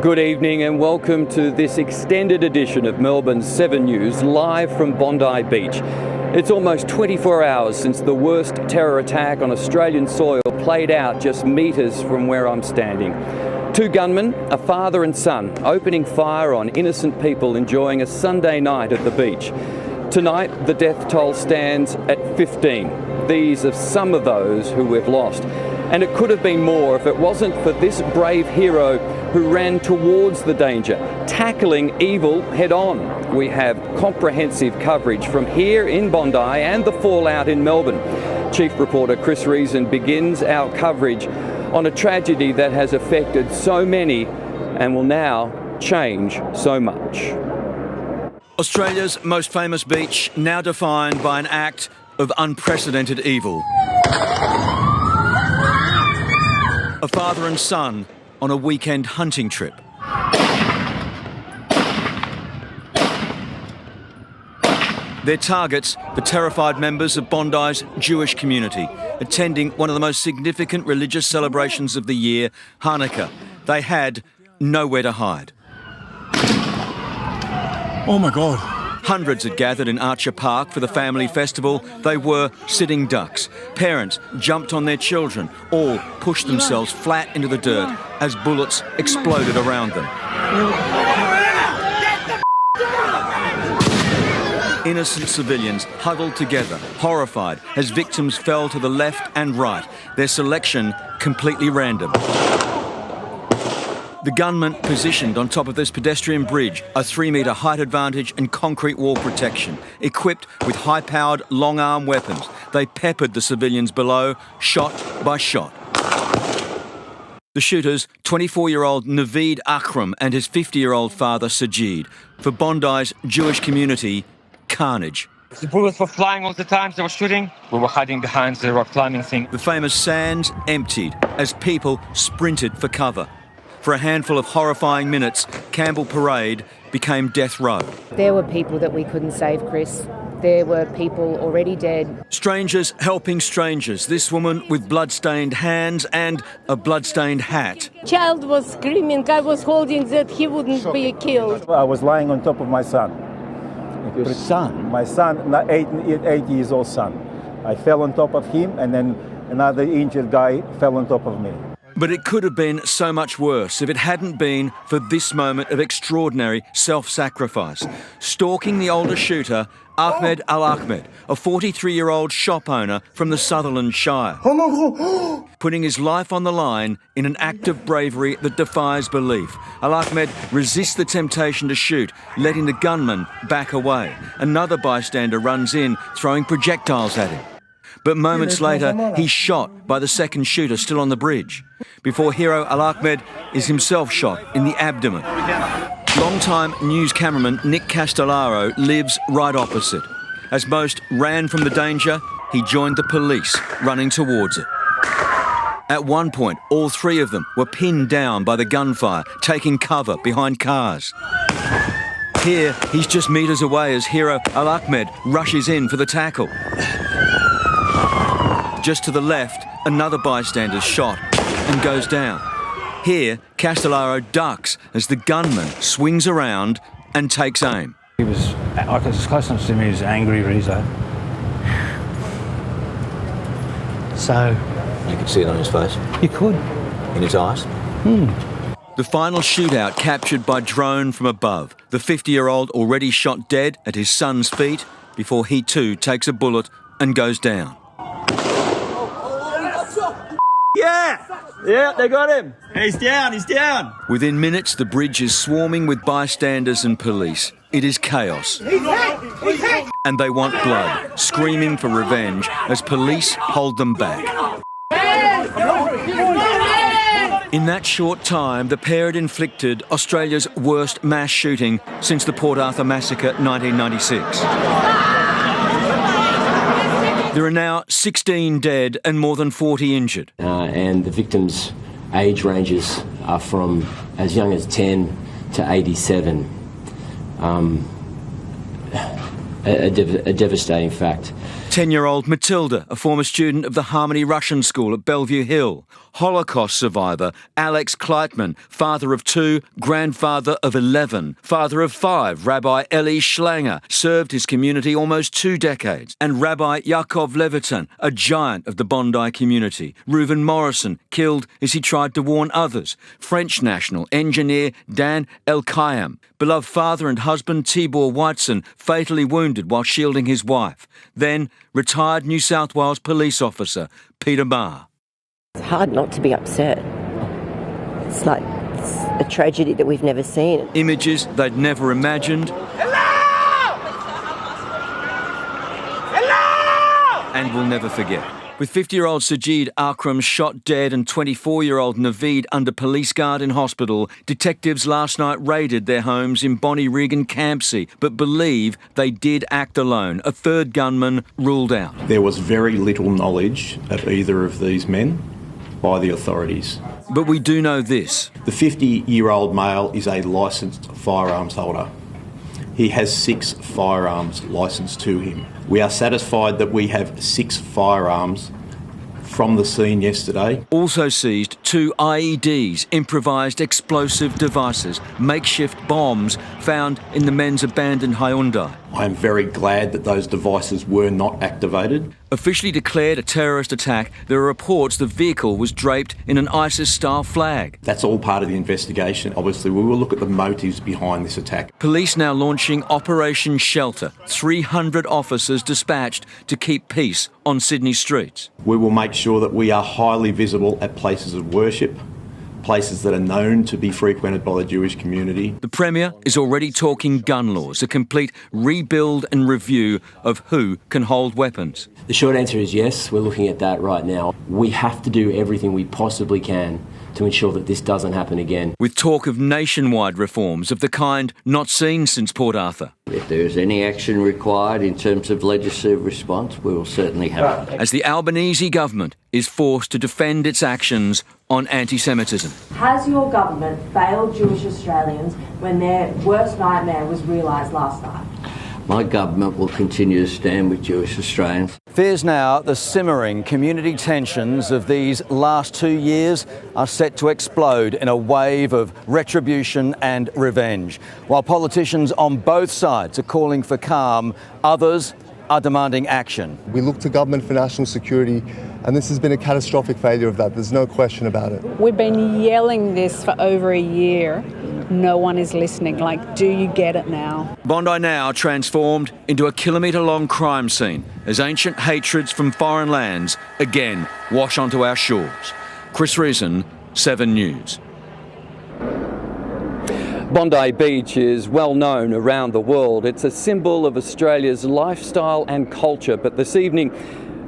Good evening and welcome to this extended edition of Melbourne's 7 News, live from Bondi Beach. It's almost 24 hours since the worst terror attack on Australian soil played out just metres from where I'm standing. Two gunmen, a father and son, opening fire on innocent people enjoying a Sunday night at the beach. Tonight, the death toll stands at 15. These are some of those who we've lost. And it could have been more if it wasn't for this brave hero who ran towards the danger, tackling evil head on. We have comprehensive coverage from here in Bondi and the fallout in Melbourne. Chief reporter Chris Reason begins our coverage on a tragedy that has affected so many and will now change so much. Australia's most famous beach now defined by an act of unprecedented evil. A father and son on a weekend hunting trip. Their targets, the terrified members of Bondi's Jewish community, attending one of the most significant religious celebrations of the year, Hanukkah. They had nowhere to hide. Oh my God. Hundreds had gathered in Archer Park for the family festival. They were sitting ducks. Parents jumped on their children, all pushed themselves flat into the dirt as bullets exploded around them. Innocent civilians huddled together, horrified, as victims fell to the left and right, their selection completely random. The gunmen positioned on top of this pedestrian bridge, a 3-metre height advantage and concrete wall protection. Equipped with high-powered, long-arm weapons, they peppered the civilians below, shot by shot. The shooters, 24-year-old Naveed Akram and his 50-year-old father Sajid. For Bondi's Jewish community, carnage. The bullets were flying all the time they were shooting. We were hiding behind the rock climbing thing. The famous sands emptied as people sprinted for cover. For a handful of horrifying minutes, Campbell Parade became death row. There were people that we couldn't save, Chris. There were people already dead. Strangers helping strangers. This woman with blood-stained hands and a blood-stained hat. Child was screaming. I was holding that he wouldn't be killed. I was lying on top of my son. Your son? My son, 8 years old son. I fell on top of him and then another injured guy fell on top of me. But it could have been so much worse if it hadn't been for this moment of extraordinary self-sacrifice. Stalking the older shooter, Ahmed Al-Ahmed, a 43-year-old shop owner from the Sutherland Shire. Putting his life on the line in an act of bravery that defies belief. Al-Ahmed resists the temptation to shoot, letting the gunman back away. Another bystander runs in, throwing projectiles at him. But moments later, he's shot by the second shooter still on the bridge, before hero Al-Ahmed is himself shot in the abdomen. Long-time news cameraman Nick Castellaro lives right opposite. As most ran from the danger, he joined the police, running towards it. At one point, all three of them were pinned down by the gunfire, taking cover behind cars. Here, he's just metres away as hero Al-Ahmed rushes in for the tackle. Just to the left, another bystander's shot and goes down. Here, Castellaro ducks as the gunman swings around and takes aim. He was, as close enough to me, he was angry, Rizzo. So... You could see it on his face? You could. In his eyes? The final shootout captured by drone from above. The 50-year-old already shot dead at his son's feet before he too takes a bullet and goes down. Yeah, they got him. He's down. Within minutes, the bridge is swarming with bystanders and police. It is chaos. And they want blood, screaming for revenge as police hold them back. In that short time, the pair had inflicted Australia's worst mass shooting since the Port Arthur massacre 1996. There are now 16 dead and more than 40 injured. And the victims' age ranges are from as young as 10 to 87. A devastating fact. 10-year-old Matilda, a former student of the Harmony Russian School at Bellevue Hill, Holocaust survivor Alex Kleitman, father of 2, grandfather of 11, father of 5, Rabbi Eli Schlanger, served his community almost 2 decades, and Rabbi Yaakov Levitan, a giant of the Bondi community. Reuven Morrison, killed as he tried to warn others. French national engineer Dan Elkayam, beloved father and husband Tibor Whiteson, fatally wounded while shielding his wife. Then retired New South Wales police officer Peter Marr. It's hard not to be upset. It's like it's a tragedy that we've never seen. Images they'd never imagined. And will never forget. With 50-year-old Sajid Akram shot dead and 24-year-old Naveed under police guard in hospital, detectives last night raided their homes in Bondi and Campsie, but believe they did act alone. A third gunman ruled out. There was very little knowledge of either of these men by the authorities. But we do know this. The 50-year-old male is a licensed firearms holder. He has 6 firearms licensed to him. We are satisfied that we have 6 firearms from the scene yesterday. Also seized 2 IEDs, improvised explosive devices, makeshift bombs found in the men's abandoned Hyundai. I am very glad that those devices were not activated. Officially declared a terrorist attack, there are reports the vehicle was draped in an ISIS-style flag. That's all part of the investigation. Obviously, we will look at the motives behind this attack. Police now launching Operation Shelter. 300 officers dispatched to keep peace on Sydney streets. We will make sure that we are highly visible at places of worship, places that are known to be frequented by the Jewish community. The Premier is already talking gun laws, a complete rebuild and review of who can hold weapons. The short answer is yes, we're looking at that right now. We have to do everything we possibly can to ensure that this doesn't happen again. With talk of nationwide reforms of the kind not seen since Port Arthur. If there is any action required in terms of legislative response, we will certainly have it. As the Albanese government is forced to defend its actions on anti-Semitism. Has your government failed Jewish Australians when their worst nightmare was realised last night? My government will continue to stand with Jewish Australians. Fears now the simmering community tensions of these last 2 years are set to explode in a wave of retribution and revenge. While politicians on both sides are calling for calm, others are demanding action. We look to government for national security, and this has been a catastrophic failure of that. There's no question about it. We've been yelling this for over a year. No one is listening. Like, do you get it now? Bondi now transformed into a kilometre-long crime scene as ancient hatreds from foreign lands again wash onto our shores. Chris Reason, 7 News. Bondi Beach is well known around the world. It's a symbol of Australia's lifestyle and culture, but this evening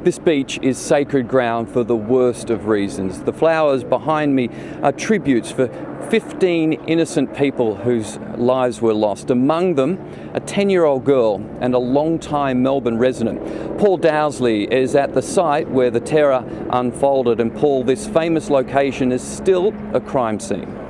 this beach is sacred ground for the worst of reasons. The flowers behind me are tributes for 15 innocent people whose lives were lost. Among them, a 10-year-old girl and a long-time Melbourne resident. Paul Dowsley is at the site where the terror unfolded. And Paul, this famous location is still a crime scene.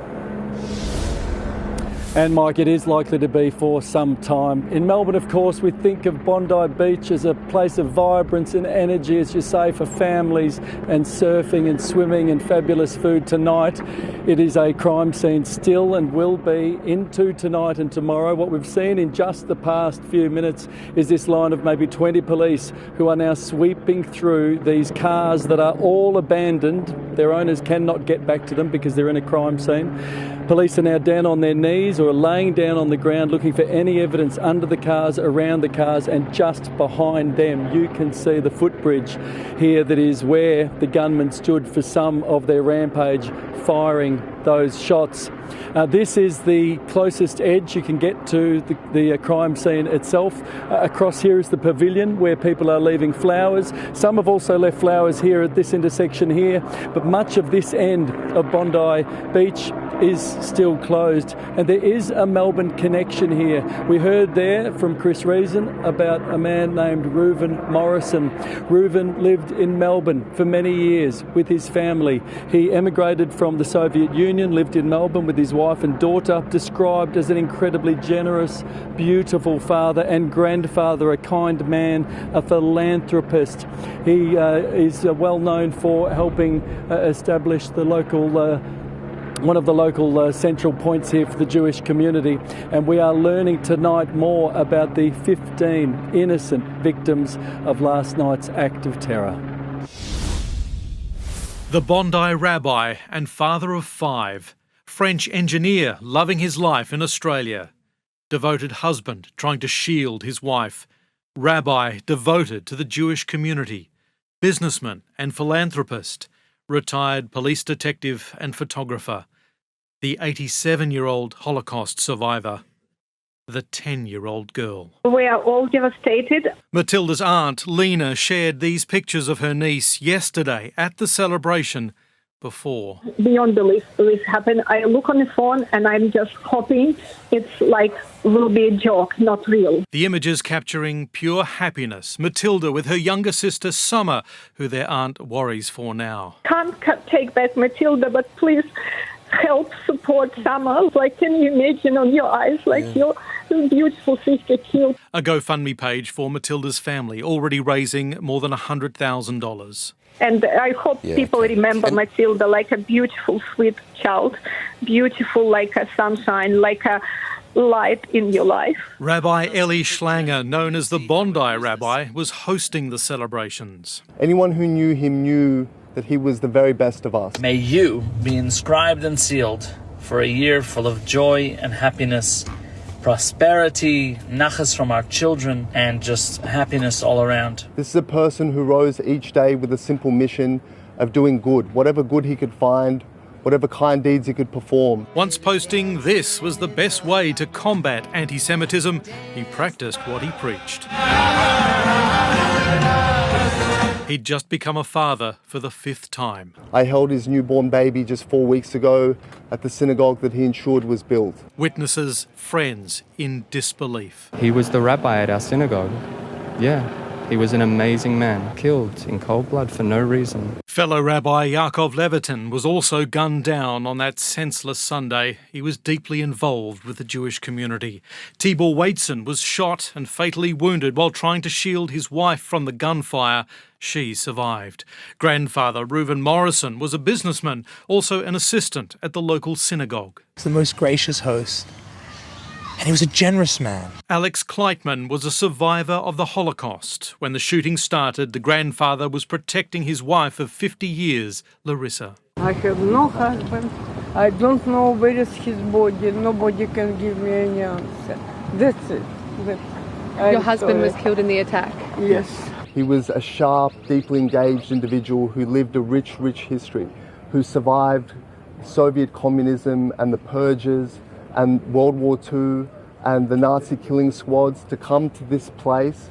And Mike, it is likely to be for some time. In Melbourne, of course, we think of Bondi Beach as a place of vibrance and energy, as you say, for families and surfing and swimming and fabulous food. Tonight, it is a crime scene still and will be into tonight and tomorrow. What we've seen in just the past few minutes is this line of maybe 20 police who are now sweeping through these cars that are all abandoned. Their owners cannot get back to them because they're in a crime scene. Police are now down on their knees or laying down on the ground looking for any evidence under the cars, around the cars, and just behind them you can see the footbridge here that is where the gunmen stood for some of their rampage, firing those shots. This is the closest edge you can get to the crime scene itself. Across here is the pavilion where people are leaving flowers. Some have also left flowers here at this intersection here, but much of this end of Bondi Beach is still closed, and there is a Melbourne connection here. We heard there from Chris Reason about a man named Reuven Morrison. Reuven lived in Melbourne for many years with his family. He emigrated from the Soviet Union, lived in Melbourne with with his wife and daughter, described as an incredibly generous, beautiful father and grandfather, a kind man, a philanthropist. He is well known for helping establish the local one of the local central points here for the Jewish community, and we are learning tonight more about the 15 innocent victims of last night's act of terror. The Bondi rabbi and father of 5, French engineer loving his life in Australia, devoted husband trying to shield his wife, rabbi devoted to the Jewish community, businessman and philanthropist, retired police detective and photographer, the 87-year-old Holocaust survivor, the 10-year-old girl. We are all devastated. Matilda's aunt, Lena, shared these pictures of her niece yesterday at the celebration before. Beyond belief this happened. I look on the phone and I'm just hoping it's like will be a joke, not real. The images capturing pure happiness. Matilda with her younger sister Summer, who their aunt worries for now. Can't take back Matilda, but please help support Summer. Like, can you imagine on your eyes, like your beautiful sister killed? A GoFundMe page for Matilda's family, already raising more than $100,000. And I hope people remember Matilda like a beautiful, sweet child, beautiful like a sunshine, like a light in your life. Rabbi Eli Schlanger, known as the Bondi Rabbi, was hosting the celebrations. Anyone who knew him knew that he was the very best of us. May you be inscribed and sealed for a year full of joy and happiness, prosperity, nachas from our children, and just happiness all around. This is a person who rose each day with a simple mission of doing good, whatever good he could find, whatever kind deeds he could perform. Once posting this was the best way to combat anti-Semitism, he practiced what he preached. He'd just become a father for the 5th time. I held his newborn baby just 4 weeks ago at the synagogue that he ensured was built. Witnesses, friends in disbelief. He was the rabbi at our synagogue. Yeah, he was an amazing man, killed in cold blood for no reason. Fellow Rabbi Yaakov Levitin was also gunned down on that senseless Sunday. He was deeply involved with the Jewish community. Tibor Waitson was shot and fatally wounded while trying to shield his wife from the gunfire. She survived. Grandfather Reuven Morrison was a businessman, also an assistant at the local synagogue. He's the most gracious host, and he was a generous man. Alex Kleitman was a survivor of the Holocaust. When the shooting started, the grandfather was protecting his wife of 50 years, Larissa. I have no husband. I don't know where is his body. Nobody can give me any answer. That's it. Your husband was killed in the attack? Yes. He was a sharp, deeply engaged individual who lived a rich, rich history, who survived Soviet communism and the purges and World War II and the Nazi killing squads to come to this place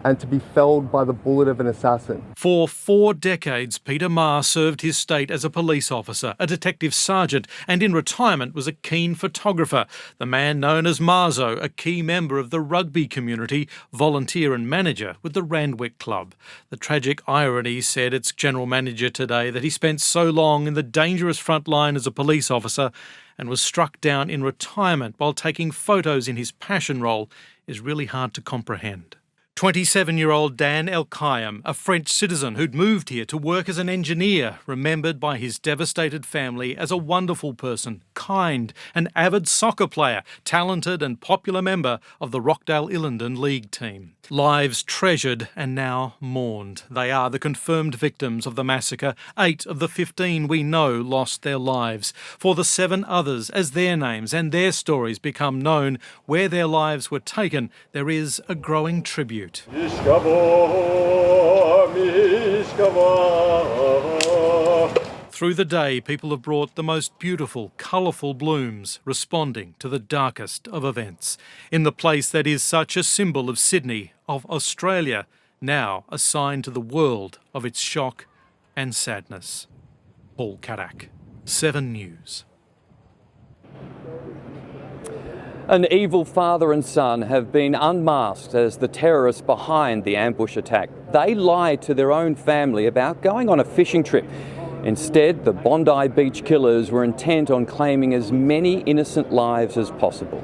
and to be felled by the bullet of an assassin. For 4 decades, Peter Maher served his state as a police officer, a detective sergeant, and in retirement was a keen photographer. The man known as Marzo, a key member of the rugby community, volunteer and manager with the Randwick Club. The tragic irony, said its general manager today, that he spent so long in the dangerous front line as a police officer and was struck down in retirement while taking photos in his passion role is really hard to comprehend. 27-year-old Dan El-Kayem, a French citizen who'd moved here to work as an engineer, remembered by his devastated family as a wonderful person, kind, an avid soccer player, talented and popular member of the Rockdale-Illendon League team. Lives treasured and now mourned. They are the confirmed victims of the massacre. 8 of the 15 we know lost their lives. For the 7 others, as their names and their stories become known, where their lives were taken, there is a growing tribute. Through the day, people have brought the most beautiful, colourful blooms, responding to the darkest of events. In the place that is such a symbol of Sydney, of Australia, now a sign to the world of its shock and sadness. Paul Kadak, 7 News. An evil father and son have been unmasked as the terrorists behind the ambush attack. They lied to their own family about going on a fishing trip. Instead, the Bondi Beach killers were intent on claiming as many innocent lives as possible.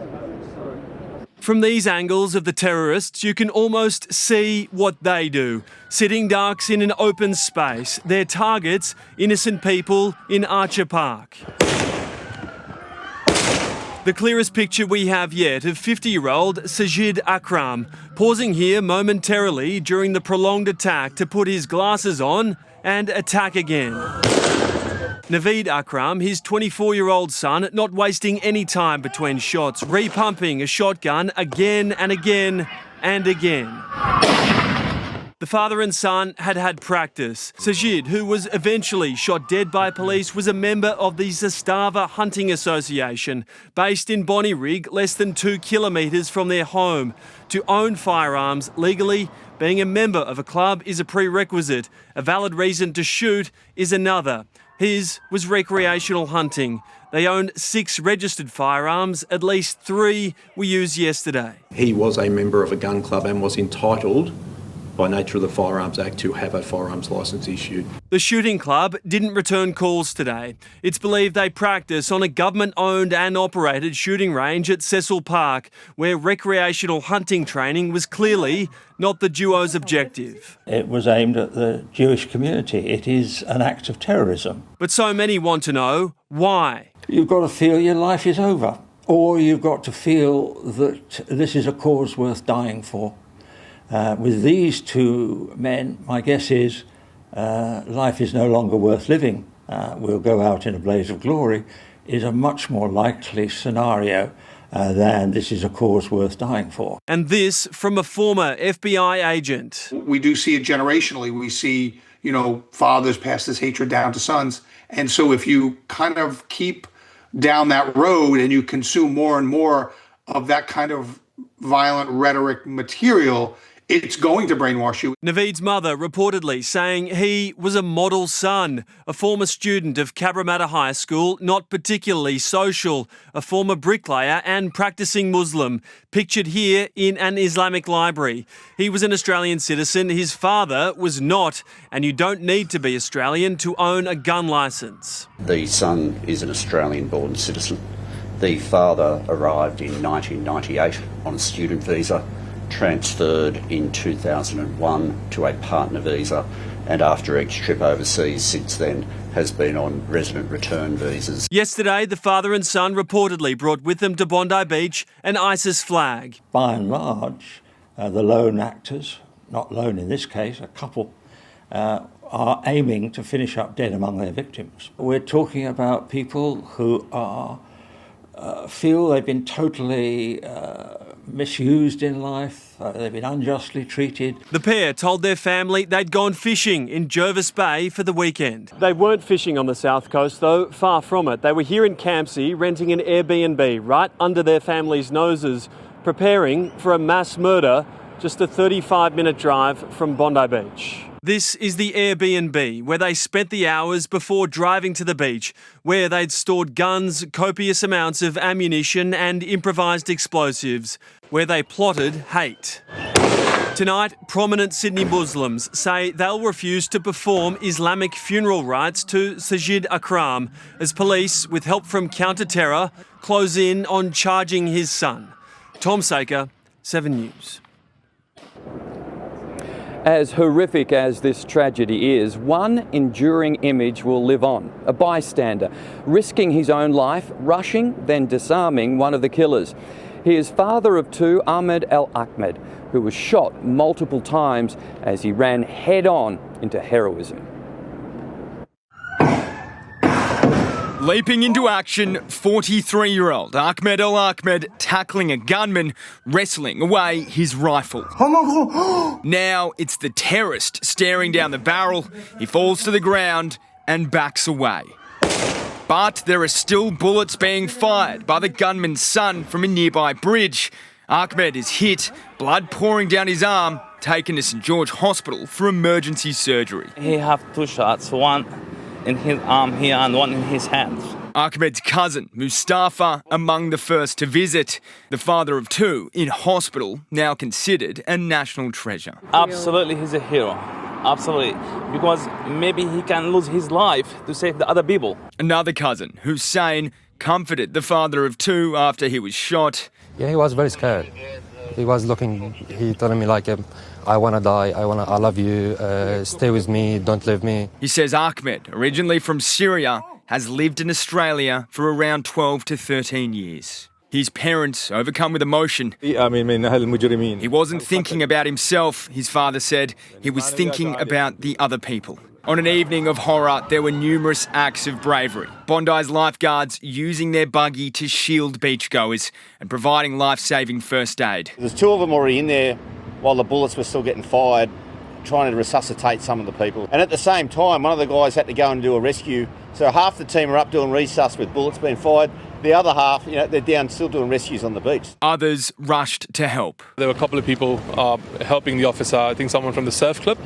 From these angles of the terrorists, you can almost see what they do. Sitting ducks in an open space. Their targets, innocent people in Archer Park. The clearest picture we have yet of 50-year-old Sajid Akram, pausing here momentarily during the prolonged attack to put his glasses on and attack again. Naveed Akram, his 24-year-old son, not wasting any time between shots, repumping a shotgun again and again and again. The father and son had practice. Sajid, who was eventually shot dead by police, was a member of the Zastava Hunting Association, based in Bondi, less than 2 kilometres from their home. To own firearms legally, being a member of a club is a prerequisite. A valid reason to shoot is another. His was recreational hunting. They own 6 registered firearms, at least 3 were used yesterday. He was a member of a gun club and was entitled, by nature of the Firearms Act, to have a firearms licence issued. The shooting club didn't return calls today. It's believed they practice on a government-owned and operated shooting range at Cecil Park, where recreational hunting training was clearly not the duo's objective. It was aimed at the Jewish community. It is an act of terrorism. But so many want to know why. You've got to feel your life is over, or you've got to feel that this is a cause worth dying for. With these 2 men, my guess is life is no longer worth living. We'll go out in a blaze of glory is a much more likely scenario than this is a cause worth dying for. And this from a former FBI agent. We do see it generationally. We see, fathers pass this hatred down to sons. And so if you kind of keep down that road and you consume more and more of that kind of violent rhetoric material, it's going to brainwash you. Naveed's mother reportedly saying he was a model son, a former student of Cabramatta High School, not particularly social, a former bricklayer and practicing Muslim, pictured here in an Islamic library. He was an Australian citizen, his father was not, and you don't need to be Australian to own a gun licence. The son is an Australian-born citizen. The father arrived in 1998 on a student visa, transferred in 2001 to a partner visa, and after each trip overseas since then has been on resident return visas. Yesterday, the father and son reportedly brought with them to Bondi Beach an ISIS flag. By and large, the lone actors, not lone in this case, a couple, are aiming to finish up dead among their victims. We're talking about people who feel they've been totally misused in life, they've been unjustly treated. The pair told their family they'd gone fishing in Jervis Bay for the weekend. They weren't fishing on the south coast though, far from it. They were here in Campsie renting an Airbnb right under their family's noses, preparing for a mass murder just a 35-minute drive from Bondi Beach. This is the Airbnb where they spent the hours before driving to the beach, where they'd stored guns, copious amounts of ammunition and improvised explosives, where they plotted hate. Tonight, prominent Sydney Muslims say they'll refuse to perform Islamic funeral rites to Sajid Akram as police, with help from counter-terror, close in on charging his son. Tom Saker, 7 News. As horrific as this tragedy is, one enduring image will live on. A bystander risking his own life, rushing, then disarming one of the killers. He is father of 2, Ahmed Al-Ahmed, who was shot multiple times as he ran head-on into heroism. Leaping into action, 43-year-old Ahmed Al-Ahmed tackling a gunman, wrestling away his rifle. Now it's the terrorist staring down the barrel. He falls to the ground and backs away. But there are still bullets being fired by the gunman's son from a nearby bridge. Ahmed is hit, blood pouring down his arm, taken to St George Hospital for emergency surgery. He had 2 shots, one in his arm here and one in his hands. Ahmed's cousin, Mustafa, among the first to visit. The father of 2 in hospital, now considered a national treasure. Absolutely, he's a hero. Absolutely. Because maybe he can lose his life to save the other people. Another cousin, Hussein, comforted the father of two after he was shot. Yeah, he was very scared. He was looking, he told me like, I want to die, I love you, stay with me, don't leave me. He says Ahmed, originally from Syria, has lived in Australia for around 12 to 13 years. His parents, overcome with emotion. He wasn't thinking about himself, his father said. He was thinking about the other people. On an evening of horror, there were numerous acts of bravery. Bondi's lifeguards using their buggy to shield beachgoers and providing life-saving first aid. There's two of them already in there while the bullets were still getting fired, trying to resuscitate some of the people. And at the same time, one of the guys had to go and do a rescue. So half the team are up doing resus with bullets being fired. The other half, they're down still doing rescues on the beach. Others rushed to help. There were a couple of people helping the officer, I think someone from the surf club,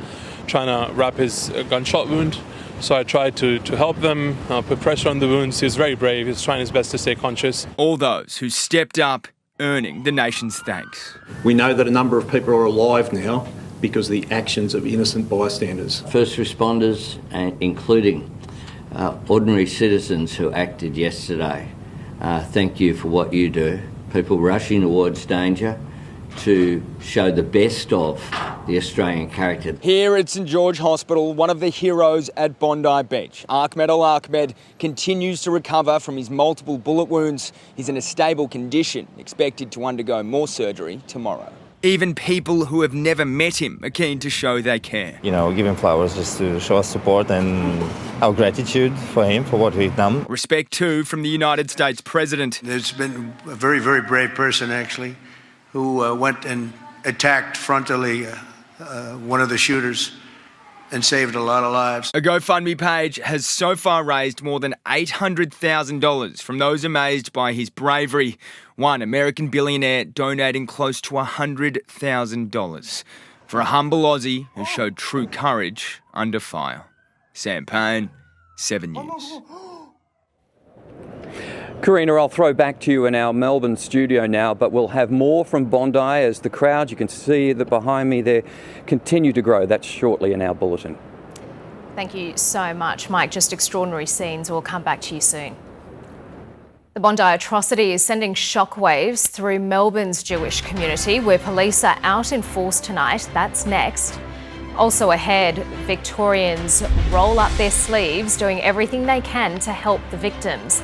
trying to wrap his gunshot wound. So I tried to help them, put pressure on the wounds. He was very brave. He was trying his best to stay conscious. All those who stepped up, earning the nation's thanks. We know that a number of people are alive now because of the actions of innocent bystanders. First responders, including ordinary citizens who acted yesterday. Thank you for what you do. People rushing towards danger to show the best of the Australian character. Here at St George Hospital, one of the heroes at Bondi Beach, Ahmed Al-Ahmed, continues to recover from his multiple bullet wounds. He's in a stable condition, expected to undergo more surgery tomorrow. Even people who have never met him are keen to show they care. Give him flowers just to show us support and our gratitude for him, for what we've done. Respect too from the United States President. There's been a very, very brave person, actually, who went and attacked frontally one of the shooters and saved a lot of lives. A GoFundMe page has so far raised more than $800,000 from those amazed by his bravery. One American billionaire donating close to $100,000 for a humble Aussie who showed true courage under fire. Sam Payne, 7 News. Karina, I'll throw back to you in our Melbourne studio now, but we'll have more from Bondi as the crowds, you can see that behind me there, continue to grow. That's shortly in our bulletin. Thank you so much, Mike. Just extraordinary scenes. We'll come back to you soon. The Bondi atrocity is sending shockwaves through Melbourne's Jewish community, where police are out in force tonight. That's next. Also ahead, Victorians roll up their sleeves, doing everything they can to help the victims.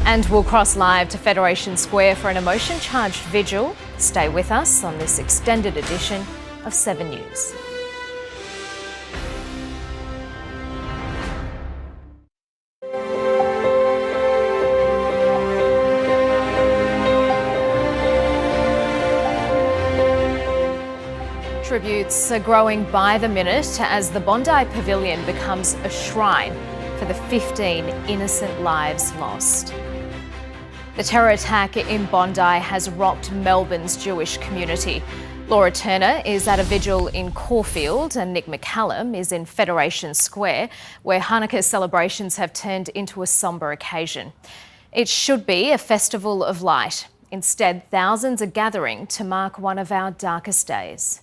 And we'll cross live to Federation Square for an emotion-charged vigil. Stay with us on this extended edition of 7 News. Tributes are growing by the minute as the Bondi Pavilion becomes a shrine for the 15 innocent lives lost. The terror attack in Bondi has rocked Melbourne's Jewish community. Laura Turner is at a vigil in Caulfield and Nick McCallum is in Federation Square, where Hanukkah celebrations have turned into a sombre occasion. It should be a festival of light. Instead, thousands are gathering to mark one of our darkest days.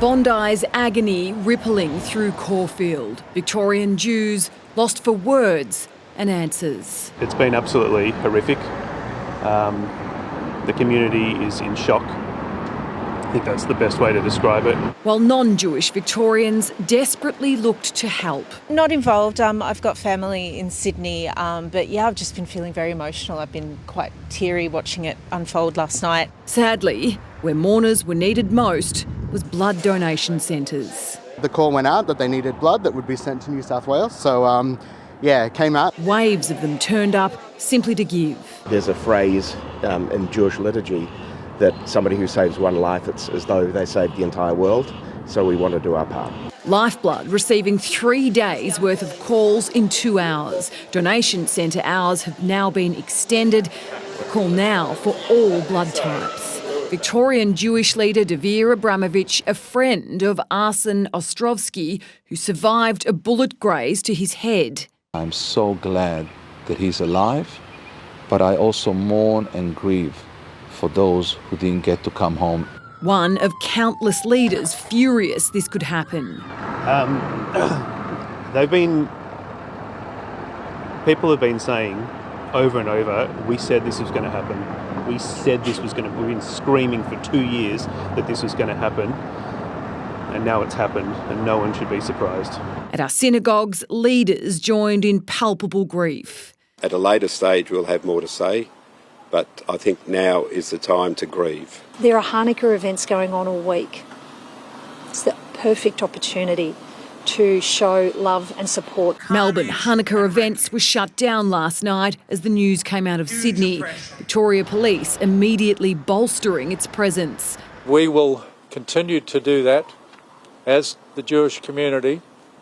Bondi's agony rippling through Caulfield. Victorian Jews lost for words and answers. It's been absolutely horrific. The community is in shock. I think that's the best way to describe it. While non-Jewish Victorians desperately looked to help. Not involved. I've got family in Sydney, but yeah, I've just been feeling very emotional. I've been quite teary watching it unfold last night. Sadly, where mourners were needed most was blood donation centres. The call went out that they needed blood that would be sent to New South Wales, so it came out. Waves of them turned up simply to give. There's a phrase in Jewish liturgy that somebody who saves one life, it's as though they saved the entire world, so we want to do our part. Lifeblood receiving 3 days' worth of calls in 2 hours. Donation centre hours have now been extended. A call now for all blood types. Victorian Jewish leader Davir Abramovich, a friend of Arsen Ostrovsky, who survived a bullet graze to his head. I'm so glad that he's alive, but I also mourn and grieve for those who didn't get to come home. One of countless leaders furious this could happen. People have been saying over and over, we said this was going to happen. We said this was going to, we've been screaming for 2 years that this was going to happen. And now it's happened, and no one should be surprised. At our synagogues, leaders joined in palpable grief. At a later stage, we'll have more to say, but I think now is the time to grieve. There are Hanukkah events going on all week. It's the perfect opportunity to show love and support. Melbourne Hanukkah events were shut down last night as the news came out of Sydney. Victoria Police immediately bolstering its presence. We will continue to do that as the Jewish community,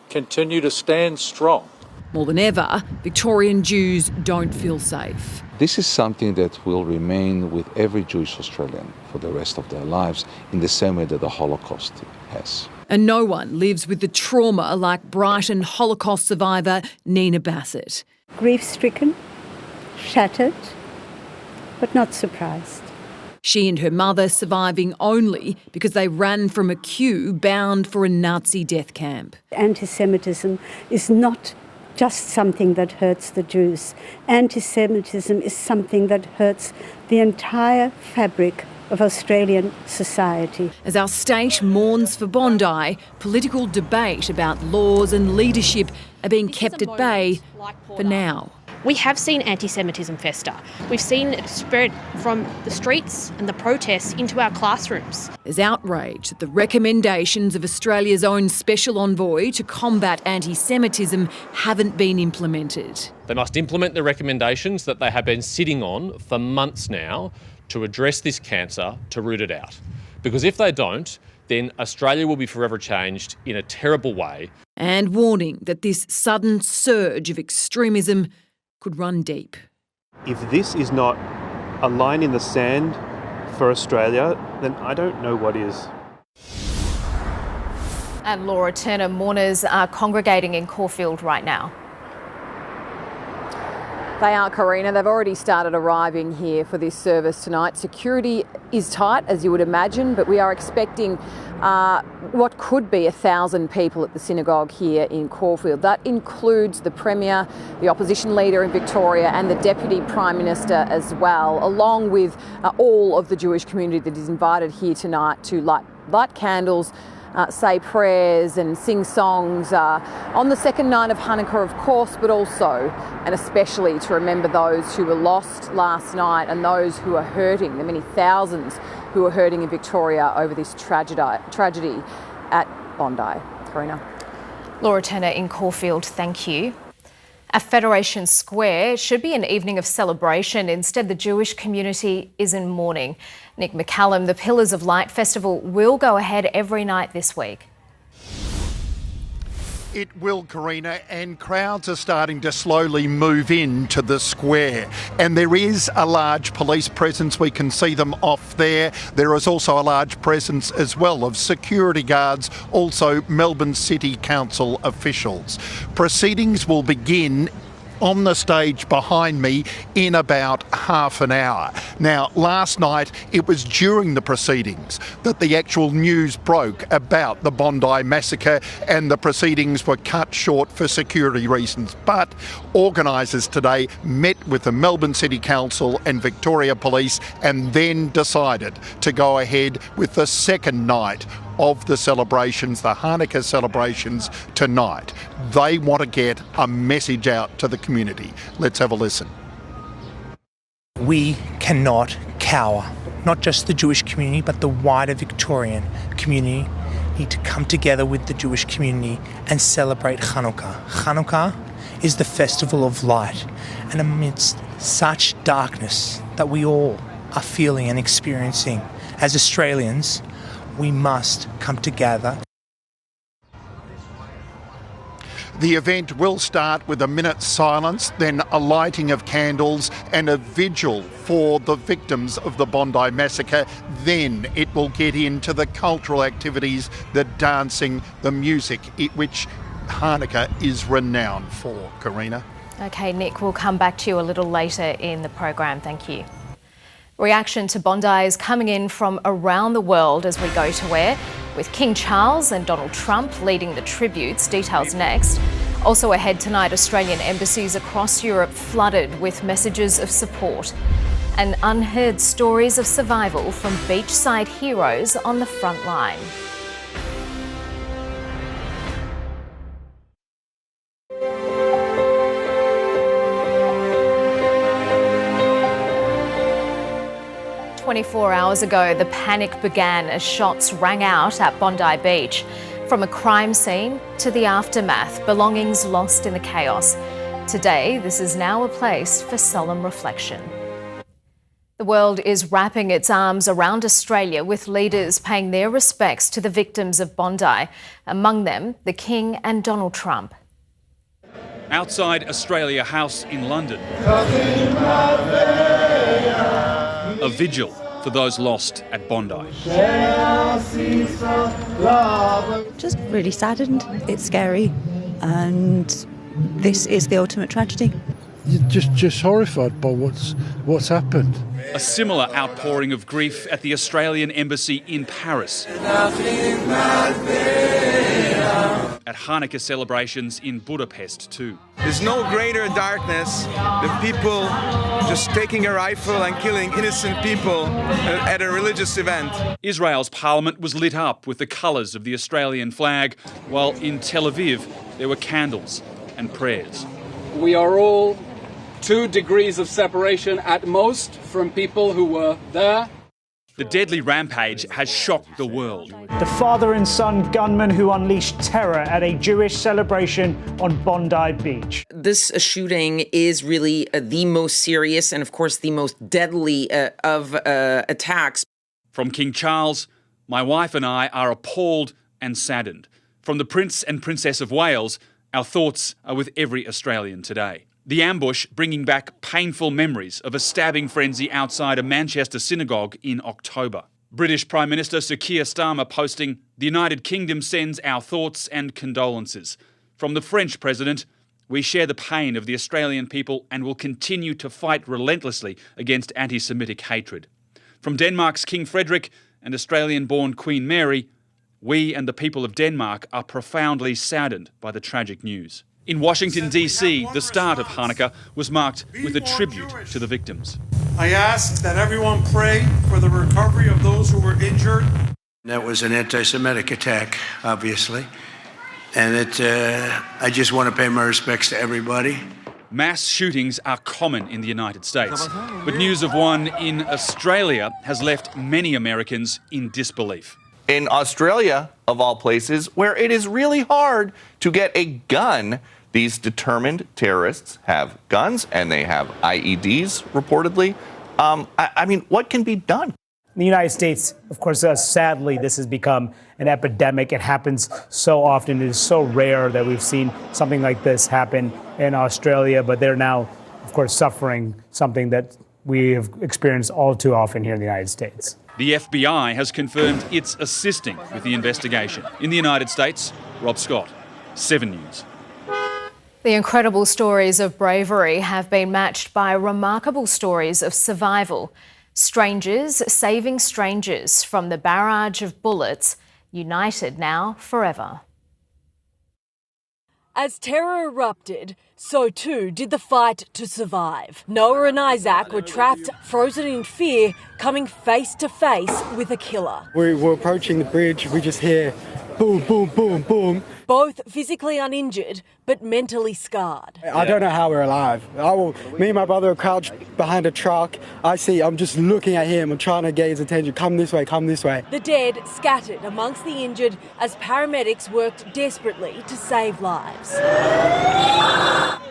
continue to stand strong. More than ever, Victorian Jews don't feel safe. This is something that will remain with every Jewish Australian for the rest of their lives, in the same way that the Holocaust has. And no one lives with the trauma like Brighton Holocaust survivor Nina Bassett. Grief-stricken, shattered, but not surprised. She and her mother surviving only because they ran from a queue bound for a Nazi death camp. Anti-Semitism is not just something that hurts the Jews. Anti-Semitism is something that hurts the entire fabric of Australian society. As our state mourns for Bondi, political debate about laws and leadership are being kept at bay for now. We have seen anti-Semitism fester. We've seen it spread from the streets and the protests into our classrooms. There's outrage that the recommendations of Australia's own special envoy to combat anti-Semitism haven't been implemented. They must implement the recommendations that they have been sitting on for months now to address this cancer, to root it out. Because if they don't, then Australia will be forever changed in a terrible way. And warning that this sudden surge of extremism could run deep. If this is not a line in the sand for Australia, then I don't know what is. And Laura Turner, mourners are congregating in Caulfield right now. They are, Karina. They've already started arriving here for this service tonight. Security is tight, as you would imagine, but we are expecting what could be 1,000 people at the synagogue here in Caulfield. That includes the Premier, the opposition leader in Victoria and the Deputy Prime Minister as well, along with all of the Jewish community that is invited here tonight to light candles, say prayers and sing songs on the second night of Hanukkah, of course, but also and especially to remember those who were lost last night and those who are hurting, the many thousands who are hurting in Victoria over this tragedy at Bondi. Karina. Laura Turner in Caulfield, thank you. At Federation Square, it should be an evening of celebration. Instead, the Jewish community is in mourning. Nick McCallum, the Pillars of Light Festival will go ahead every night this week. It will, Karina, and crowds are starting to slowly move into the square. And there is a large police presence. We can see them off there. There is also a large presence as well of security guards, also Melbourne City Council officials. Proceedings will begin on the stage behind me in about half an hour. Now, last night, it was during the proceedings that the actual news broke about the Bondi massacre, and the proceedings were cut short for security reasons. But organisers today met with the Melbourne City Council and Victoria Police and then decided to go ahead with the second night of the celebrations, the Hanukkah celebrations tonight. They want to get a message out to the community. Let's have a listen. We cannot cower. Not just the Jewish community, but the wider Victorian community need to come together with the Jewish community and celebrate Hanukkah. Hanukkah is the festival of light, and amidst such darkness that we all are feeling and experiencing as Australians, we must come together. The event will start with a minute's silence, then a lighting of candles and a vigil for the victims of the Bondi massacre. Then it will get into the cultural activities, the dancing, the music, which Hanukkah is renowned for. Karina. Okay, Nick, we'll come back to you a little later in the program. Thank you. Reaction to Bondi is coming in from around the world as we go to air, with King Charles and Donald Trump leading the tributes. Details next. Also ahead tonight, Australian embassies across Europe flooded with messages of support, and unheard stories of survival from beachside heroes on the front line. "24 hours ago, the panic began as shots rang out at Bondi Beach. From a crime scene to the aftermath, belongings lost in the chaos. Today, this is now a place for solemn reflection. The world is wrapping its arms around Australia, with leaders paying their respects to the victims of Bondi, among them the King and Donald Trump. Outside Australia House in London, a vigil for those lost at Bondi. Just really saddened. It's scary, and this is the ultimate tragedy. You're just horrified by what's happened. A similar outpouring of grief at the Australian Embassy in Paris. At Hanukkah celebrations in Budapest too. There's no greater darkness than people just taking a rifle and killing innocent people at a religious event. Israel's parliament was lit up with the colours of the Australian flag, while in Tel Aviv there were candles and prayers. We are all 2 degrees of separation at most from people who were there. The deadly rampage has shocked the world. The father and son gunmen who unleashed terror at a Jewish celebration on Bondi Beach. This shooting is really the most serious and, of course, the most deadly of attacks. From King Charles, my wife and I are appalled and saddened. From the Prince and Princess of Wales, our thoughts are with every Australian today. The ambush bringing back painful memories of a stabbing frenzy outside a Manchester synagogue in October. British Prime Minister Sir Keir Starmer posting, "The United Kingdom sends our thoughts and condolences." From the French President, "We share the pain of the Australian people and will continue to fight relentlessly against anti-Semitic hatred." From Denmark's King Frederick and Australian-born Queen Mary, "We and the people of Denmark are profoundly saddened by the tragic news." In Washington, D.C., the start of Hanukkah was marked with a tribute to the victims. I ask that everyone pray for the recovery of those who were injured. That was an anti-Semitic attack, obviously. And I just want to pay my respects to everybody. Mass shootings are common in the United States, but news of one in Australia has left many Americans in disbelief. In Australia, of all places, where it is really hard to get a gun, these determined terrorists have guns and they have IEDs, reportedly. I mean, what can be done? In the United States, of course, sadly, this has become an epidemic. It happens so often. It is so rare that we've seen something like this happen in Australia, but they're now, of course, suffering something that we have experienced all too often here in the United States. The FBI has confirmed it's assisting with the investigation. In the United States, Rob Scott, 7 News. The incredible stories of bravery have been matched by remarkable stories of survival. Strangers saving strangers from the barrage of bullets, united now forever. As terror erupted, so too did the fight to survive. Noah and Isaac were trapped, frozen in fear, coming face to face with a killer. We're approaching the bridge, we just hear boom, boom, boom, boom. Both physically uninjured, but mentally scarred. I don't know how we're alive. Me and my brother are crouched behind a truck. I'm just looking at him and trying to get his attention. Come this way, come this way. The dead scattered amongst the injured as paramedics worked desperately to save lives.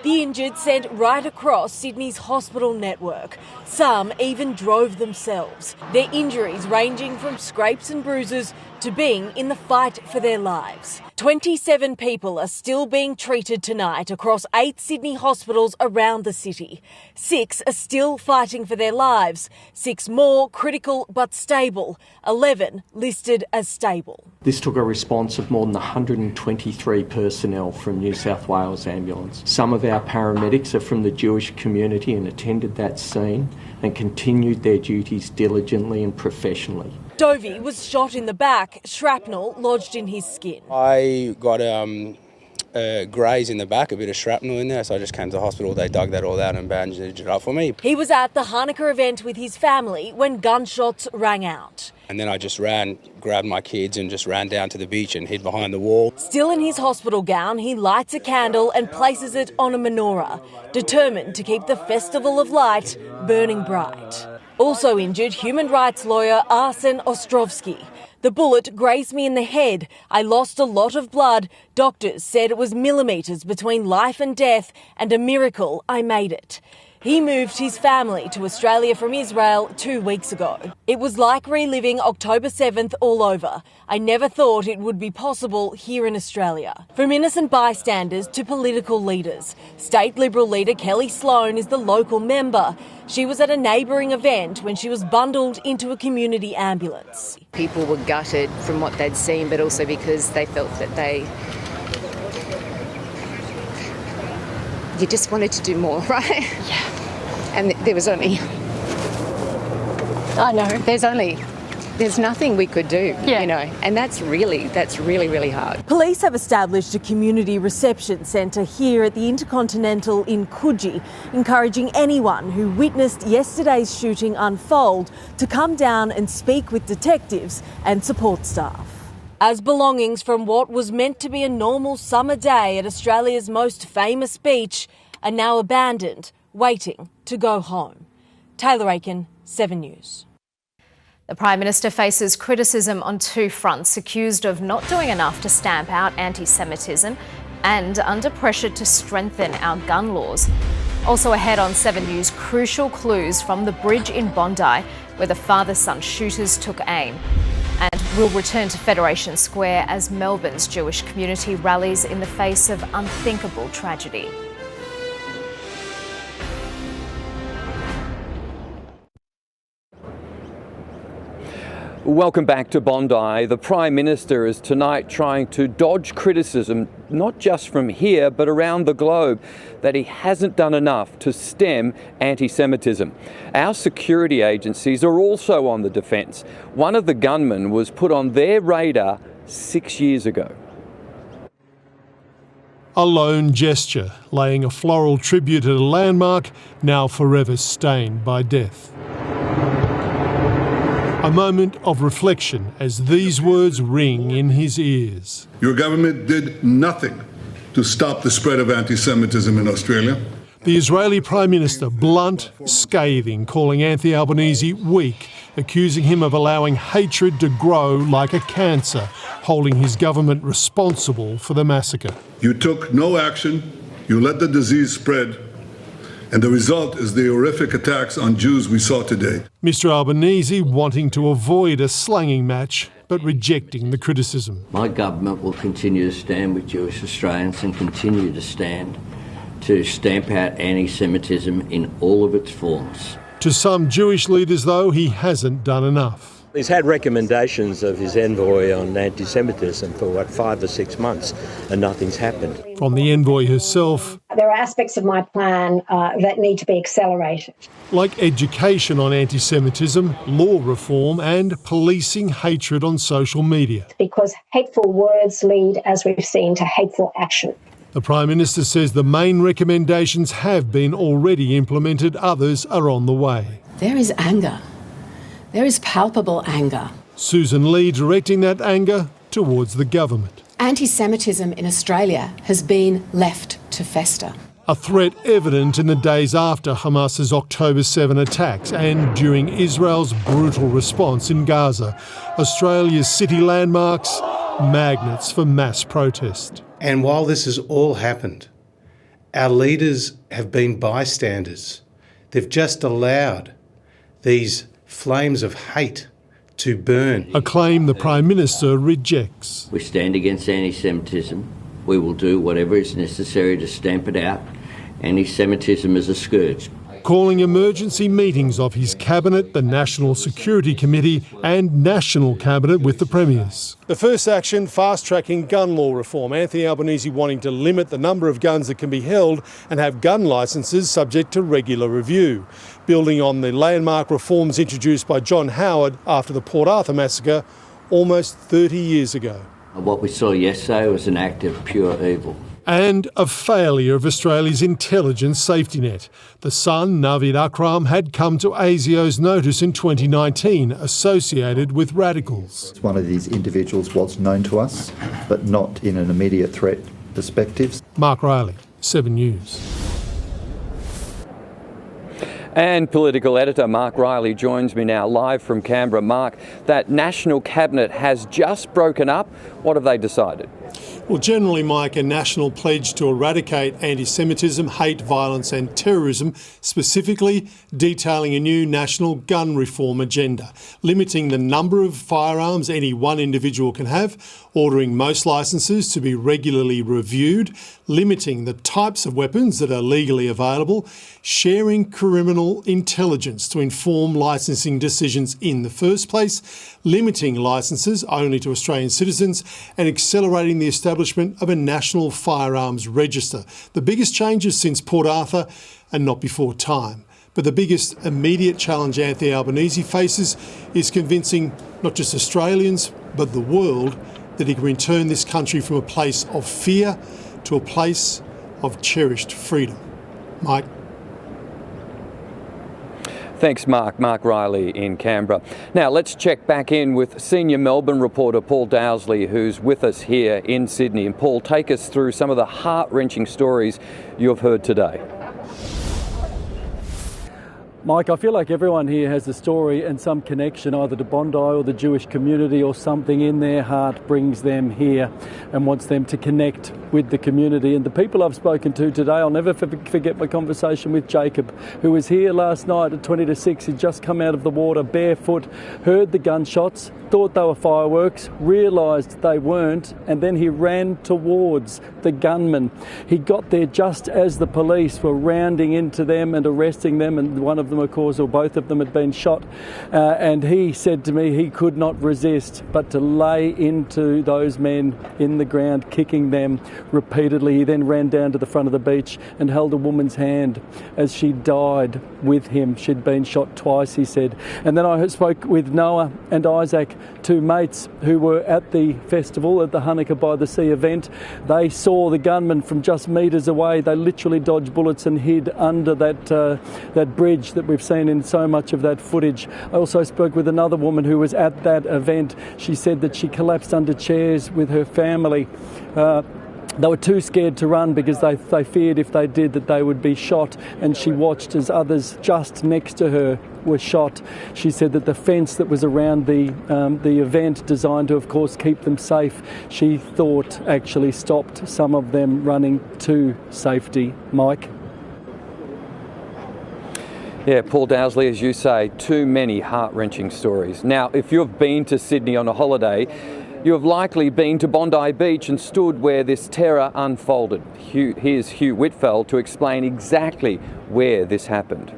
The injured sent right across Sydney's hospital network. Some even drove themselves. Their injuries ranging from scrapes and bruises to being in the fight for their lives. 27 people are still being treated tonight across 8 Sydney hospitals around the city. 6 are still fighting for their lives. 6 more critical but stable. 11 listed as stable. This took a response of more than 123 personnel from New South Wales Ambulance. Some of our paramedics are from the Jewish community and attended that scene and continued their duties diligently and professionally. Dovey was shot in the back, shrapnel lodged in his skin. I got a graze in the back, a bit of shrapnel in there, so I just came to the hospital. They dug that all out and bandaged it up for me. He was at the Hanukkah event with his family when gunshots rang out. And then I just ran, grabbed my kids and just ran down to the beach and hid behind the wall. Still in his hospital gown, he lights a candle and places it on a menorah, determined to keep the Festival of Light burning bright. Also injured, human rights lawyer Arsen Ostrovsky. The bullet grazed me in the head. I lost a lot of blood. Doctors said it was millimetres between life and death, and a miracle I made it. He moved his family to Australia from Israel 2 weeks ago. It was like reliving October 7th all over. I never thought it would be possible here in Australia. From innocent bystanders to political leaders. State Liberal leader Kelly Sloan is the local member. She was at a neighbouring event when she was bundled into a community ambulance. People were gutted from what they'd seen, but also because they felt that you just wanted to do more, right? Yeah. And there was only... I know. There's nothing we could do, you know, and that's really, really hard. Police have established a community reception centre here at the Intercontinental in Coogee, encouraging anyone who witnessed yesterday's shooting unfold to come down and speak with detectives and support staff. As belongings from what was meant to be a normal summer day at Australia's most famous beach are now abandoned, waiting to go home. Taylor Aiken, 7 News. The Prime Minister faces criticism on 2 fronts, accused of not doing enough to stamp out anti-Semitism and under pressure to strengthen our gun laws. Also ahead on 7 News, crucial clues from the bridge in Bondi where the father-son shooters took aim. And we'll return to Federation Square as Melbourne's Jewish community rallies in the face of unthinkable tragedy. Welcome back to Bondi. The Prime Minister is tonight trying to dodge criticism, not just from here, but around the globe, that he hasn't done enough to stem anti-Semitism. Our security agencies are also on the defence. One of the gunmen was put on their radar 6 years ago. A lone gesture, laying a floral tribute at a landmark now forever stained by death. A moment of reflection as these words ring in his ears. Your government did nothing to stop the spread of anti-Semitism in Australia. The Israeli Prime Minister blunt, scathing, calling Anthony Albanese weak, accusing him of allowing hatred to grow like a cancer, holding his government responsible for the massacre. You took no action, you let the disease spread, and the result is the horrific attacks on Jews we saw today. Mr Albanese wanting to avoid a slanging match, but rejecting the criticism. My government will continue to stand with Jewish Australians and continue to stand to stamp out anti-Semitism in all of its forms. To some Jewish leaders, though, he hasn't done enough. He's had recommendations of his envoy on anti-Semitism for, 5 or 6 months, and nothing's happened. From the envoy herself, there are aspects of my plan that need to be accelerated. Like education on anti-Semitism, law reform and policing hatred on social media. Because hateful words lead, as we've seen, to hateful action. The Prime Minister says the main recommendations have been already implemented, others are on the way. There is anger. There is palpable anger. Susan Lee directing that anger towards the government. Anti-Semitism in Australia has been left to fester. A threat evident in the days after Hamas's October 7 attacks and during Israel's brutal response in Gaza. Australia's city landmarks, magnets for mass protest. And while this has all happened, our leaders have been bystanders. They've just allowed these flames of hate to burn. A claim the Prime Minister rejects. We stand against anti-Semitism. We will do whatever is necessary to stamp it out. Anti-Semitism is a scourge. Calling emergency meetings of his cabinet, the National Security Committee and National Cabinet with the premiers. The first action, fast-tracking gun law reform. Anthony Albanese wanting to limit the number of guns that can be held and have gun licences subject to regular review. Building on the landmark reforms introduced by John Howard after the Port Arthur massacre almost 30 years ago. What we saw yesterday was an act of pure evil. And a failure of Australia's intelligence safety net. The son, Naveed Akram, had come to ASIO's notice in 2019, associated with radicals. One of these individuals was known to us, but not in an immediate threat perspective. Mark Riley, 7 News. And political editor Mark Riley joins me now live from Canberra. Mark, that National Cabinet has just broken up. What have they decided? Well, generally, Mike, a national pledge to eradicate anti-Semitism, hate, violence and terrorism, specifically detailing a new national gun reform agenda, limiting the number of firearms any one individual can have, ordering most licences to be regularly reviewed, limiting the types of weapons that are legally available, sharing criminal intelligence to inform licensing decisions in the first place, limiting licences only to Australian citizens and accelerating the establishment of a national firearms register. The biggest changes since Port Arthur and not before time. But the biggest immediate challenge Anthony Albanese faces is convincing not just Australians but the world that he can return this country from a place of fear to a place of cherished freedom. Mike. Thanks, Mark. Mark Riley in Canberra. Now, let's check back in with senior Melbourne reporter Paul Dowsley, who's with us here in Sydney. And Paul, take us through some of the heart-wrenching stories you've heard today. Mike, I feel like everyone here has a story and some connection either to Bondi or the Jewish community, or something in their heart brings them here and wants them to connect with the community. And the people I've spoken to today, I'll never forget my conversation with Jacob, who was here last night at 20 to 6. He'd just come out of the water barefoot, heard the gunshots, thought they were fireworks, realised they weren't, and then he ran towards the gunman. He got there just as the police were rounding into them and arresting them, and one of them, of course, or both of them had been shot, and he said to me he could not resist but to lay into those men in the ground, kicking them repeatedly. He then ran down to the front of the beach and held a woman's hand as she died with him. She'd been shot twice, he said. And then I spoke with Noah and Isaac, two mates who were at the festival, at the Hanukkah by the Sea event. They saw the gunman from just metres away. They literally dodged bullets and hid under that bridge that we've seen in so much of that footage. I also spoke with another woman who was at that event. She said that she collapsed under chairs with her family. They were too scared to run because they feared if they did that they would be shot, and she watched as others just next to her were shot. She said that the fence that was around the event, designed to, of course, keep them safe, she thought actually stopped some of them running to safety. Mike? Yeah, Paul Dowsley, as you say, too many heart-wrenching stories. Now, if you've been to Sydney on a holiday, you have likely been to Bondi Beach and stood where this terror unfolded. Here's Hugh Whitfeld to explain exactly where this happened.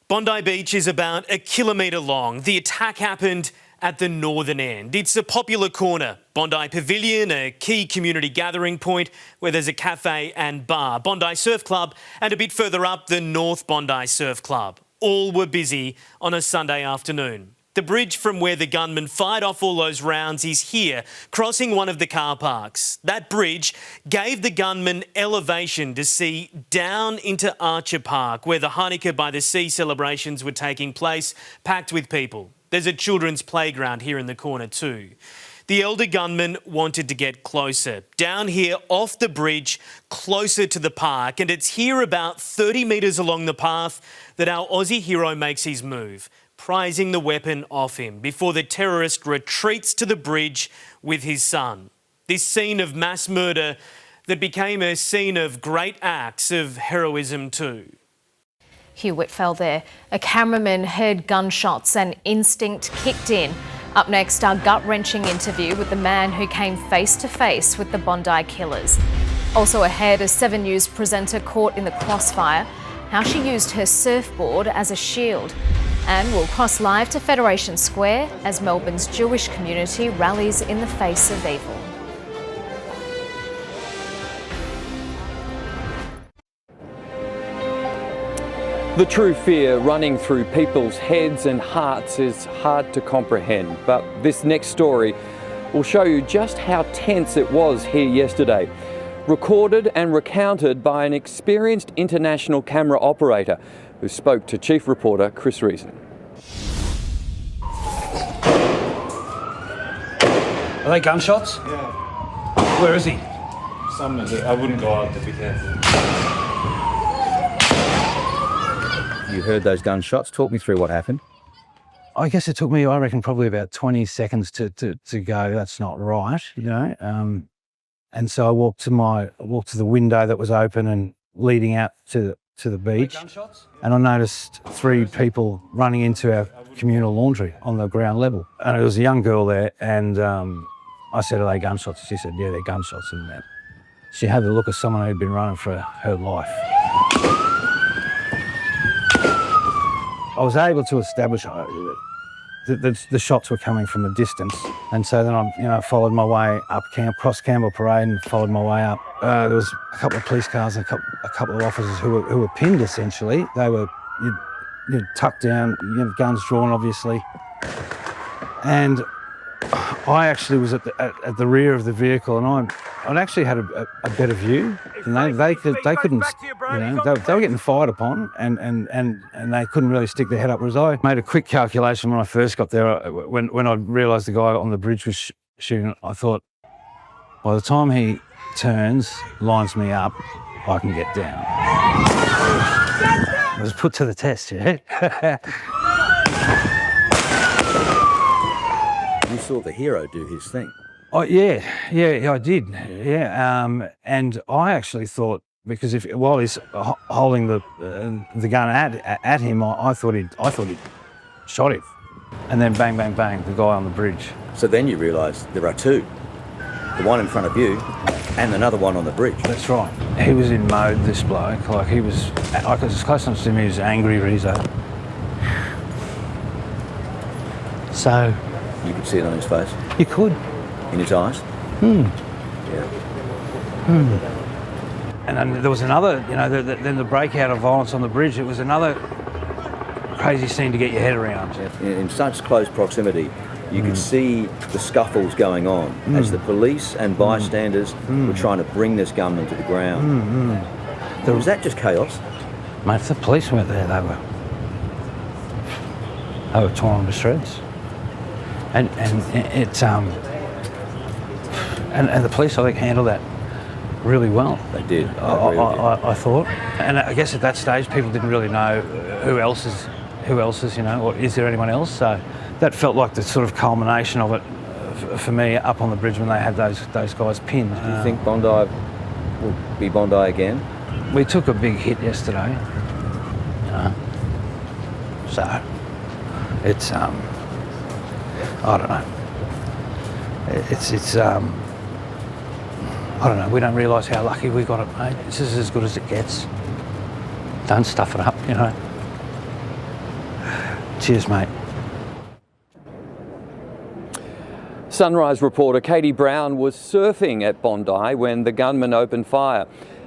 Bondi Beach is about 1 kilometre long. The attack happened at the northern end. It's a popular corner. Bondi Pavilion, a key community gathering point where there's a cafe and bar. Bondi Surf Club, and a bit further up, the North Bondi Surf Club. All were busy on a Sunday afternoon. The bridge from where the gunman fired off all those rounds is here, crossing one of the car parks. That bridge gave the gunman elevation to see down into Archer Park, where the Hanukkah by the Sea celebrations were taking place, packed with people. There's a children's playground here in the corner too. The elder gunman wanted to get closer, down here off the bridge, closer to the park, and it's here about 30 metres along the path that our Aussie hero makes his move, prizing the weapon off him before the terrorist retreats to the bridge with his son. This scene of mass murder that became a scene of great acts of heroism too. Hugh Whitfell there. A cameraman heard gunshots and instinct kicked in. Up next, our gut-wrenching interview with the man who came face-to-face with the Bondi killers. Also ahead, a 7 News presenter caught in the crossfire, how she used her surfboard as a shield. And we'll cross live to Federation Square as Melbourne's Jewish community rallies in the face of evil. The true fear running through people's heads and hearts is hard to comprehend, but this next story will show you just how tense it was here yesterday. Recorded and recounted by an experienced international camera operator who spoke to Chief Reporter Chris Reason. Are they gunshots? Yeah. Where is he? Somewhere here. I wouldn't go out to be careful. You heard those gunshots. Talk me through what happened. I guess it took me, I reckon, probably about 20 seconds to go, that's not right, you know. And so I walked to the window that was open and leading out to the beach. And I noticed 3 people running into our communal laundry on the ground level. And there was a young girl there, and I said, "Are they gunshots?" She said, "Yeah, they're gunshots." And she had the look of someone who'd been running for her life. I was able to establish that the shots were coming from a distance, and so then I followed my way up cross Campbell Parade and followed my way up. There was a couple of police cars and a couple of officers who were pinned essentially. They were you'd tucked down, guns drawn obviously, and I actually was at the rear of the vehicle, and I'd actually had a better view. And they couldn't, they were getting fired upon, and they couldn't really stick their head up. Whereas I made a quick calculation when I first got there. When I realised the guy on the bridge was shooting, I thought, by the time he turns, lines me up, I can get down. I was put to the test, yeah. You saw the hero do his thing. Oh yeah, I did. Yeah, and I actually thought, because while he's holding the gun at him, I thought he'd shot him, and then bang, bang, bang, the guy on the bridge. So then you realise there are 2, the one in front of you, and another one on the bridge. That's right. He was in mode, this bloke. Like he was, as close enough to him, he was angry, Rizzo. So. You could see it on his face. You could. In his eyes? Yeah. And then there was another, then the breakout of violence on the bridge, it was another crazy scene to get your head around. In such close proximity, you could see the scuffles going on as the police and bystanders were trying to bring this gunman to the ground. Was that just chaos? Mate, if the police weren't there, they were torn to shreds. And the police, I think, handled that really well. They did. I thought. And I guess at that stage, people didn't really know who else is, or is there anyone else? So that felt like the sort of culmination of it for me up on the bridge when they had those guys pinned. Do you think Bondi will be Bondi again? We took a big hit yesterday, so it's I don't know. It's I don't know. We don't realise how lucky we got it, mate. This is as good as it gets. Don't stuff it up, Cheers, mate. Sunrise reporter Katie Brown was surfing at Bondi when the gunman opened fire.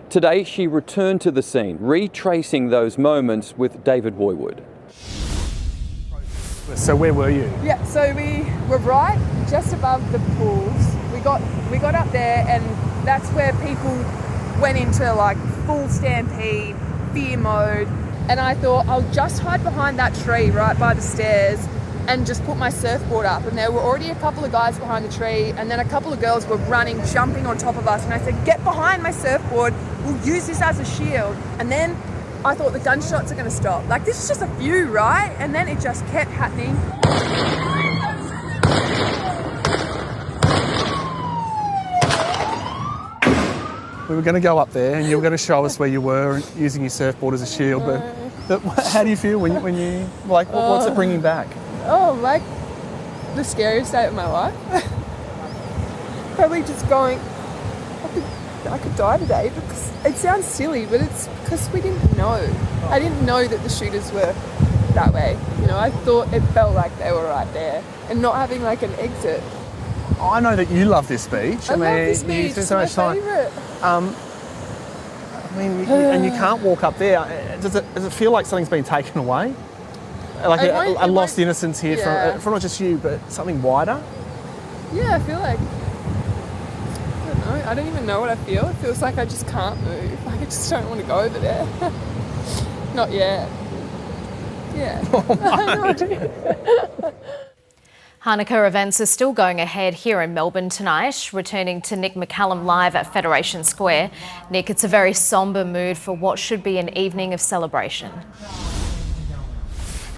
Today she returned to the scene, retracing those moments with David Woywood. So where were you? Yeah, so we were right just above the pools. We got up there, and that's where people went into like full stampede, fear mode. And I thought I'll just hide behind that tree right by the stairs and just put my surfboard up. And there were already a couple of guys behind the tree, and then a couple of girls were running, jumping on top of us. And I said, get behind my surfboard, we'll use this as a shield. And then I thought the gunshots are gonna stop. Like, this is just a few, right? And then it just kept happening. We were going to go up there and you were going to show us where you were using your surfboard as a shield, but How do you feel when you like? What's it bringing back? Oh, like the scariest day of my life. Probably just going, I could die today, because it sounds silly, but it's because we didn't know. I didn't know that the shooters were that way. You know, I thought it felt like they were right there, and not having like an exit. I know that you love this beach. I love this beach. You spend It's so my much time. favourite. And you can't walk up there. Does it feel like something's been taken away? Like a lost innocence here from not just you, but something wider? Yeah, I feel like, I don't know, I don't even know what I feel. It feels like I just can't move. Like I just don't want to go over there. Not yet. Yeah. Oh, Hanukkah events are still going ahead here in Melbourne tonight. Returning to Nick McCallum live at Federation Square. Nick, it's a very sombre mood for what should be an evening of celebration.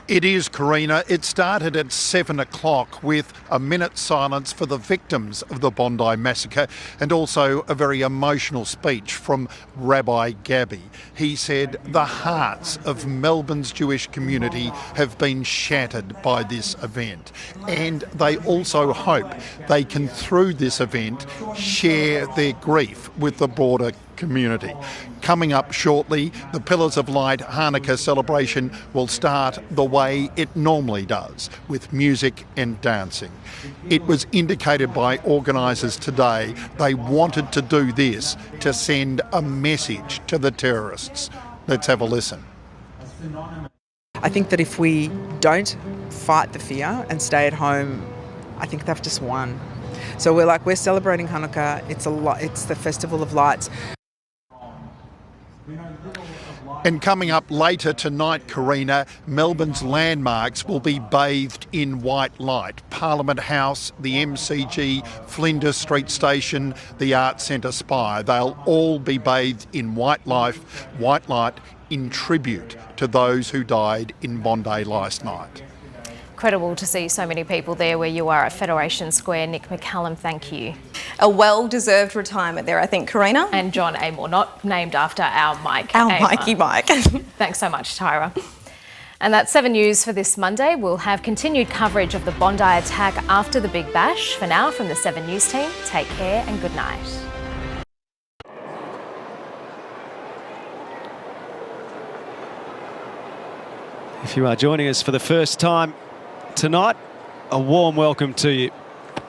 It is, Karina. It started at 7 o'clock with a minute's silence for the victims of the Bondi massacre and also a very emotional speech from Rabbi Gabby. He said the hearts of Melbourne's Jewish community have been shattered by this event, and they also hope they can, through this event, share their grief with the broader community. Coming up shortly, the Pillars of Light Hanukkah celebration will start the way it normally does, with music and dancing. It was indicated by organisers today they wanted to do this to send a message to the terrorists. Let's have a listen. I think that if we don't fight the fear and stay at home, I think they've just won. So we're celebrating Hanukkah. It's the Festival of Lights. And coming up later tonight, Karina, Melbourne's landmarks will be bathed in white light. Parliament House, the MCG, Flinders Street Station, the Arts Centre Spire. They'll all be bathed in white light in tribute to those who died in Bondi last night. Incredible to see so many people there where you are at Federation Square. Nick McCallum, thank you. A well-deserved retirement there, I think, Karina. And John Amor, not named after our Mike. Our Mikey Mike. Thanks so much, Tyra. And that's 7 News for this Monday. We'll have continued coverage of the Bondi attack after the Big Bash. For now, from the 7 News team, take care and good night. If you are joining us for the first time tonight, a warm welcome to you.